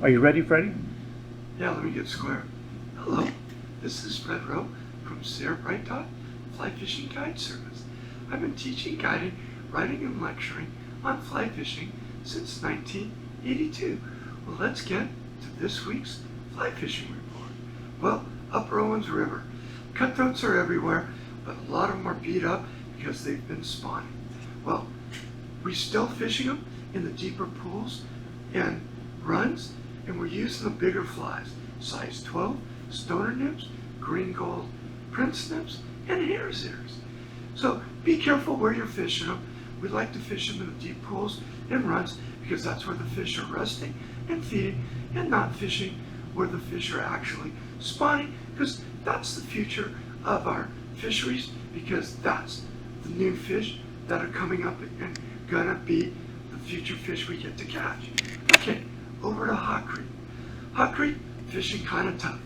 Are you ready, Freddie? Yeah, let me get square. Hello, this is Fred Rowe from Sarah Bright Dot Fly Fishing Guide Service. I've been teaching, guiding, writing, and lecturing on fly fishing since 1982. Well, let's get to this week's fly fishing report. Well, up Rowan's River. Cutthroats are everywhere, but a lot of them are beat up because they've been spawning. Well, we're still fishing them in the deeper pools and runs, and we're using the bigger flies, size 12, stoner nymphs, green gold prince nymphs, and hare's ears. So be careful where you're fishing them. We like to fish them in the deep pools and runs because that's where the fish are resting and feeding, and not fishing where the fish are actually spawning, because that's the future of our fisheries, because that's the new fish that are coming up and gonna be the future fish we get to catch. Okay, over to Hot Creek. Hot Creek, fishing kind of tough.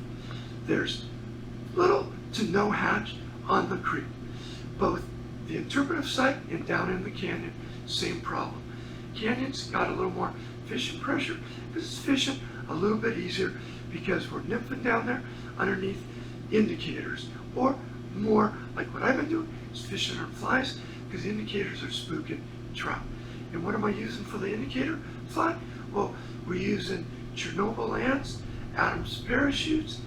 There's little to no hatch on the creek. Both the interpretive site and down in the canyon, same problem. Canyon's got a little more fishing pressure because it's fishing a little bit easier because we're nymphing down there underneath indicators, or more like what I've been doing is fishing on flies because indicators are spooking trout. And what am I using for the indicator fly? Well, we're using Chernobyl ants, Adam's parachutes,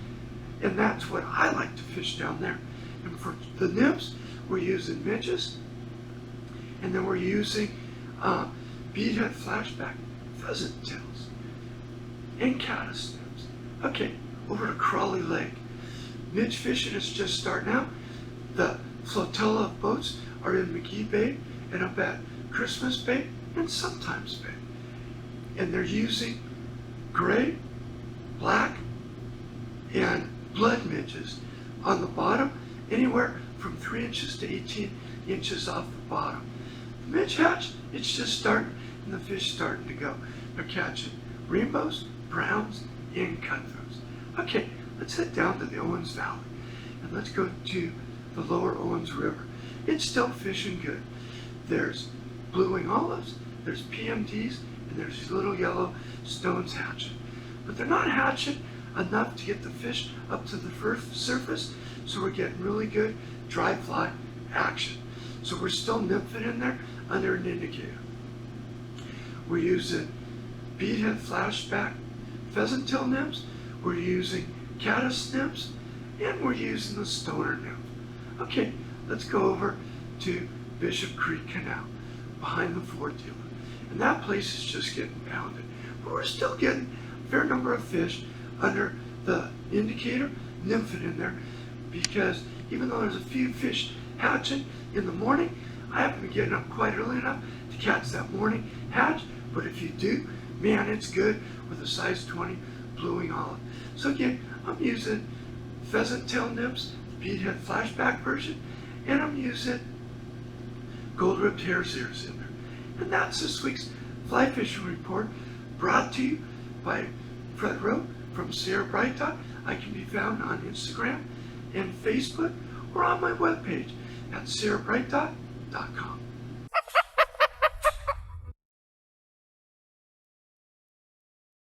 and that's what I like to fish down there. And for the nymphs, we're using midges, and then we're using beadhead flashback pheasant tails and caddis nymphs. Okay, over to Crawley Lake. Midge fishing is just starting out. The flotilla of boats are in McGee Bay and up at Christmas Bay and sometimes Bay. And they're using gray, black, and blood midges on the bottom, anywhere from 3 inches to 18 inches off the bottom. The midge hatch, it's just starting, and the fish starting to go. They're catching rainbows, browns, and cutthroats. Okay, let's head down to the Owens Valley, and let's go to the lower Owens River. It's still fishing good. There's blue-wing olives, there's PMDs, and there's these little yellow stones hatching. But they're not hatching enough to get the fish up to the surface, so we're getting really good dry fly action. So we're still nymphing in there under an indicator. We're using beadhead flashback pheasant tail nymphs, we're using caddis nymphs, and we're using the stoner nymph. Okay, let's go over to Bishop Creek Canal, behind the Ford dealer. And that place is just getting pounded. But we're still getting a fair number of fish under the indicator, nymphing in there, because even though there's a few fish hatching in the morning, I haven't been getting up quite early enough to catch that morning hatch. But if you do, man, it's good with a size 20 blue-wing olive. So again, I'm using pheasant tail nymphs, beadhead flashback version, and I'm using gold-ribbed hare's ears in there. And that's this week's fly fishing report, brought to you by Fred Rowe from Sarah Bright Dot. I can be found on Instagram and Facebook, or on my webpage at sarahbrightdot.com.